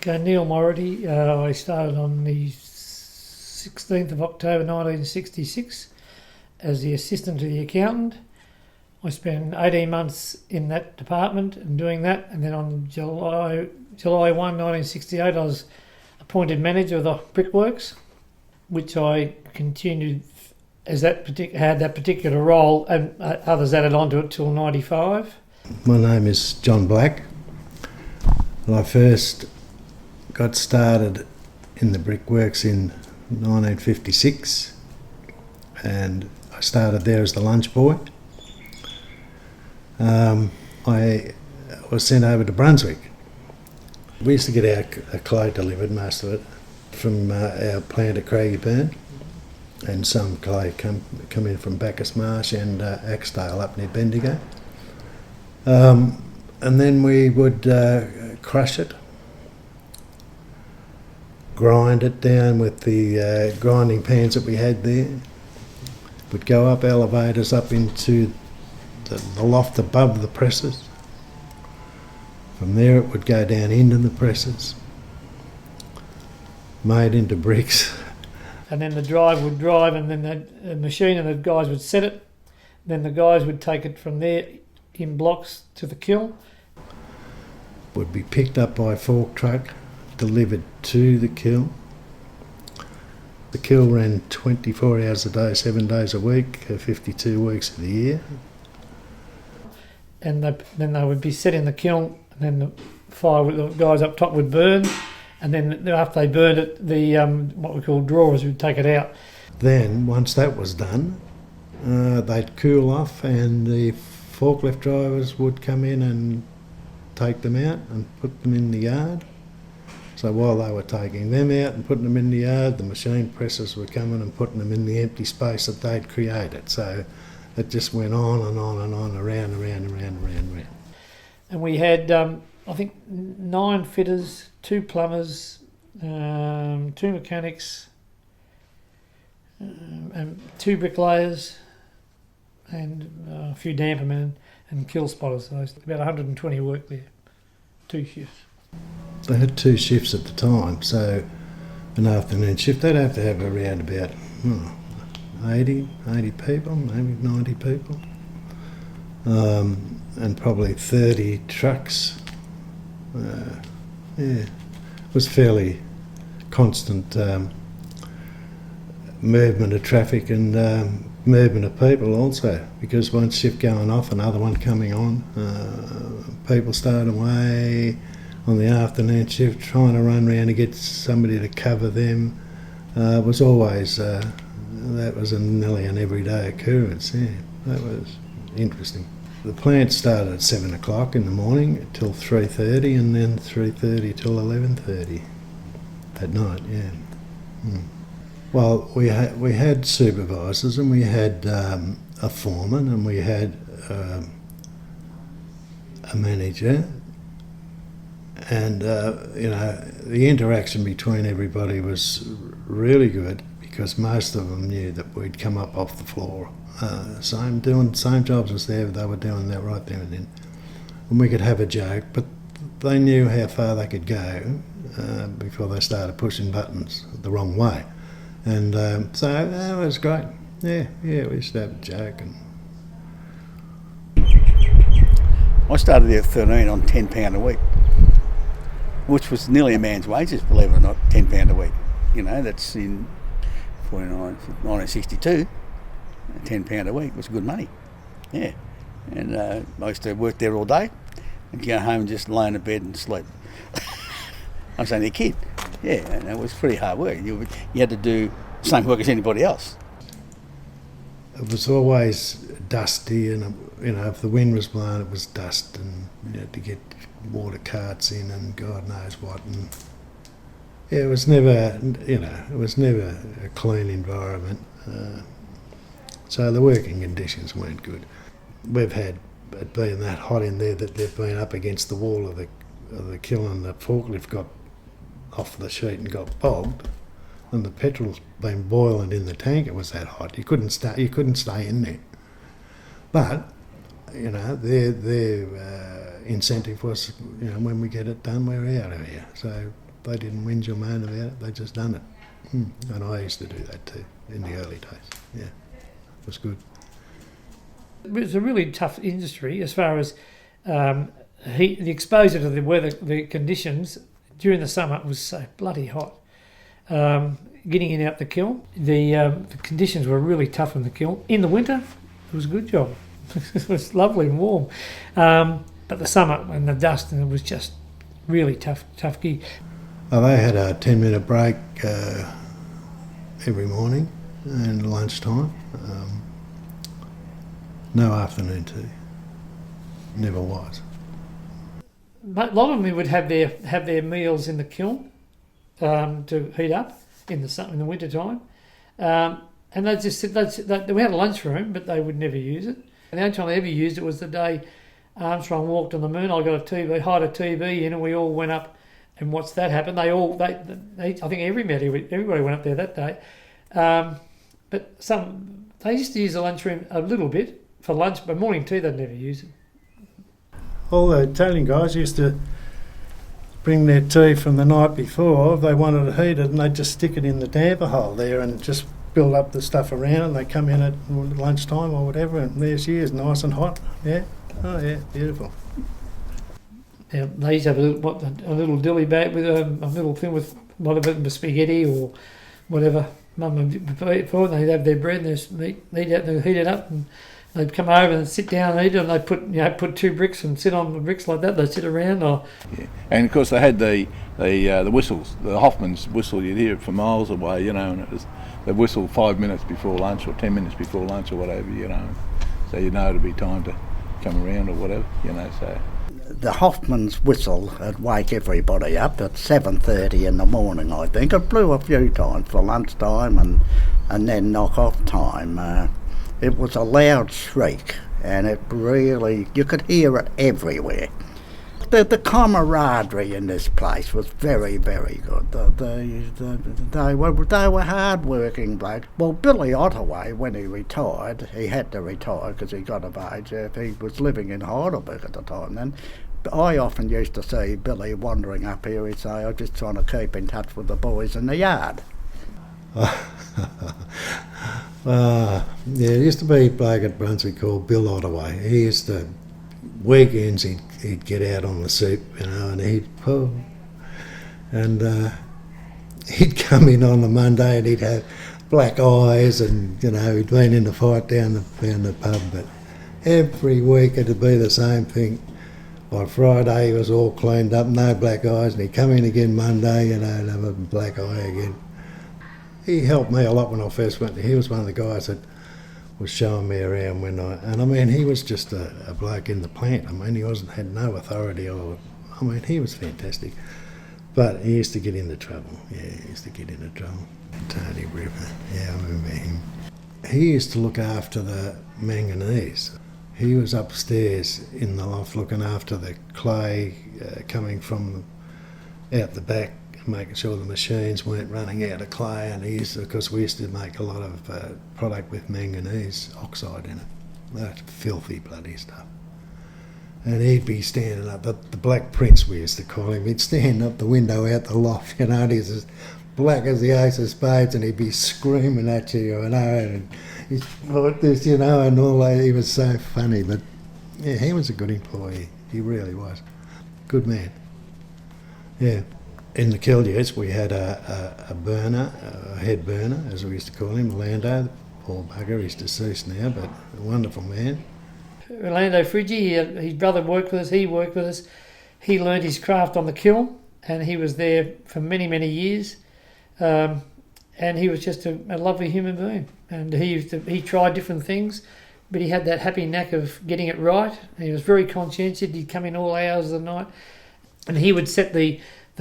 Okay, Neil Morrity. I started on the 16th of October 1966 as the assistant to the accountant. I spent 18 months in that department and doing that, and then on July 1, 1968, I was appointed manager of the brickworks, which I continued as had that particular role, and others added on to it till 95. My name is John Black. I first got started in the brickworks in 1956, and I started there as the lunch boy. I was sent over to Brunswick. We used to get our clay delivered, most of it, from our plant at Craigieburn, and some clay come in from Bacchus Marsh and Axdale up near Bendigo. And then we would crush it, grind it down with the grinding pans that we had there. We'd go up elevators up into the loft above the presses. From there it would go down into the presses, made into bricks. And then the drive would drive, and then the machine and the guys would set it. Then the guys would take it from there in blocks to the kiln. Would be picked up by a fork truck, delivered to the kiln. The kiln ran 24 hours a day, 7 days a week, 52 weeks of the year. And then they would be set in the kiln, and then the guys up top would burn, and then after they burned it, the what we call drawers would take it out. Then, once that was done, they'd cool off, and the forklift drivers would come in and take them out and put them in the yard. So while they were taking them out and putting them in the yard, the machine pressers were coming and putting them in the empty space that they'd created. So it just went on and on and on, around. And we had, I think, 9 fitters, 2 plumbers, 2 mechanics, and 2 bricklayers, and a few dampermen and kill spotters. So about 120 worked there, 2 shifts. They had 2 shifts at the time, so an afternoon shift, they'd have to have around about 80 people, maybe 90 people, and probably 30 trucks. It was fairly constant movement of traffic and movement of people also, because one shift going off, another one coming on, people started away on the afternoon shift trying to run around and get somebody to cover them. Was always that was nearly an everyday occurrence. Yeah, that was interesting. The plant started at 7 o'clock in the morning till 3:30, and then 3:30 till 11:30 at night. Yeah. Well, we had supervisors, and we had a foreman, and we had a manager, and the interaction between everybody was really good, because most of them knew that we'd come up off the floor, doing the same jobs as they were doing that right there and then. And we could have a joke, but they knew how far they could go before they started pushing buttons the wrong way. And so it was great. Yeah, we used to have a joke. And I started there at 13 on £10 a week, which was nearly a man's wages, believe it or not, £10 a week. You know, that's in 1962, £10 a week was good money. Yeah. And I used to work there all day and go home and just lay in a bed and sleep. I was only a kid. Yeah, and it was pretty hard work. You had to do the same work as anybody else. It was always dusty, and if the wind was blowing, it was dust, and you had to get water carts in and God knows what. And yeah, it was never a clean environment. So the working conditions weren't good. We've had it being that hot in there that they've been up against the wall of the kiln, and the forklift got off the sheet and got bogged, and the petrol's been boiling in the tank. It was that hot. You couldn't stay in there. But their incentive was, when we get it done, we're out of here. So They didn't whinge or moan about it, they just done it. And I used to do that too in the early days. Yeah, it was good. It's a really tough industry as far as heat, the exposure to the weather, the conditions during the summer was so bloody hot. Getting in and out the kiln, the conditions were really tough in the kiln. In the winter, it was a good job. It was lovely and warm. But the summer and the dust, and it was just really tough gig. They had a 10-minute break every morning and lunchtime. No afternoon tea. Never was. A lot of them would have their meals in the kiln to heat up in the winter time, and they just sit. We had a lunchroom, but they would never use it. And the only time they ever used it was the day Armstrong walked on the moon. I got a TV, hired a TV in, and we all went up and watched that happen. I think everybody went up there that day, but they used to use the lunchroom a little bit for lunch, but morning tea they'd never use it. All the Italian guys used to bring their tea from the night before. They wanted it heated, and they'd just stick it in the damper hole there and just build up the stuff around it. And they come in at lunchtime or whatever, and there she is, nice and hot. Yeah, oh yeah, beautiful. Yeah, they used to have a little dilly bag with a little thing with whatever, spaghetti or whatever Mum would before. They'd have their bread and their meat, they'd heat it up, and they'd come over and sit down and eat it, and they'd put 2 bricks and sit on the bricks like that. They'd sit around. Yeah. And of course they had the whistles, the Hoffmans whistle. You'd hear it from miles away, and it was the whistle 5 minutes before lunch or 10 minutes before lunch or whatever, So it'd be time to come around or whatever, so. The Hoffmans whistle would wake everybody up at 7:30 in the morning, I think. It blew a few times for lunchtime and then knock-off time. It was a loud shriek, and it really, you could hear it everywhere. The camaraderie in this place was very, very good. They were hard-working blokes. Well, Billy Ottaway, when he retired, he had to retire because he got of age. He was living in Heidelberg at the time then. I often used to see Billy wandering up here. He'd say, "I'm just trying to keep in touch with the boys in the yard." Yeah, there used to be a bloke at Brunswick called Bill Ottaway. He used to, weekends he'd get out on the soup, and he'd he'd come in on a Monday and he'd have black eyes, and he'd been in the fight down the pub. But every week it'd be the same thing. By Friday he was all cleaned up, no black eyes, and he'd come in again Monday, and have a black eye again. He helped me a lot when I first went. He was one of the guys that was showing me around he was just a bloke in the plant. He had no authority he was fantastic. But he used to get into trouble. Yeah, he used to get into trouble. Tony River, yeah, I remember him. He used to look after the manganese. He was upstairs in the loft looking after the clay coming from out the back, making sure the machines weren't running out of clay, and because we used to make a lot of product with manganese oxide in it. That's filthy bloody stuff. And he'd be standing up, the Black Prince we used to call him, he'd stand up the window out the loft, and he's as black as the ace of spades, and he'd be screaming at you, and he's like this, and all that. He was so funny, but yeah, he was a good employee. He really was. Good man. Yeah. In the Kildyards, we had a burner, a head burner, as we used to call him, Orlando. Poor bugger, he's deceased now, but a wonderful man. Orlando Friggi, his brother worked with us, he worked with us. He learned his craft on the kiln, and he was there for many, many years. And he was just a lovely human being. And he tried different things, but he had that happy knack of getting it right. And he was very conscientious. He'd come in all hours of the night, and he would set the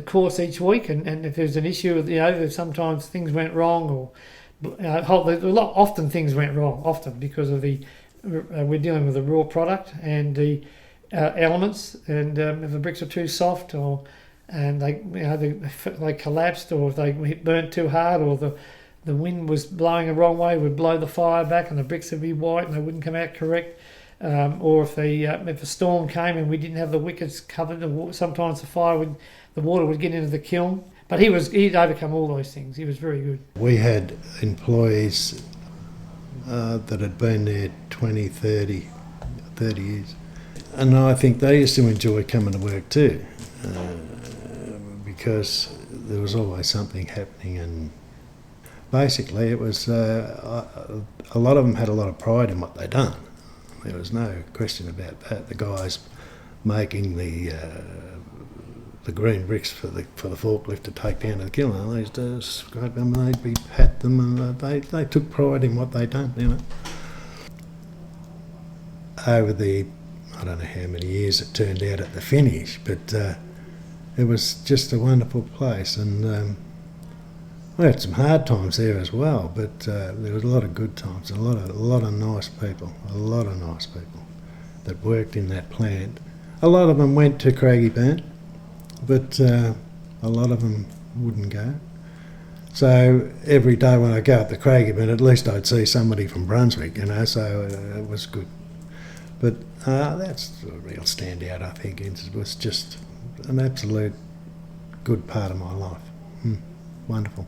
course each week. And if there was an issue, if sometimes things went wrong, or often things went wrong, because of we're dealing with a raw product and the elements, and if the bricks are too soft, and they collapsed, or if they burnt too hard, or the wind was blowing the wrong way, would blow the fire back, and the bricks would be white and they wouldn't come out correct. Or if a storm came and we didn't have the wickets covered, sometimes the the water would get into the kiln. But he'd overcome all those things. He was very good. We had employees that had been there 20, 30 years. And I think they used to enjoy coming to work too, because there was always something happening, and basically it was a lot of them had a lot of pride in what they'd done. There was no question about that. The guys making the green bricks for the forklift to take down to the kiln, they used to scrape them and they'd pat them, and they took pride in what they'd done, you know. Over the, I don't know how many years it turned out at the finish, but it was just a wonderful place, and we had some hard times there as well, but there was a lot of good times, a lot of nice people that worked in that plant. A lot of them went to Craigieburn, but a lot of them wouldn't go. So every day when I go up to Craigieburn, at least I'd see somebody from Brunswick, you know, so it was good. But that's a real standout, I think. It was just an absolute good part of my life. Wonderful.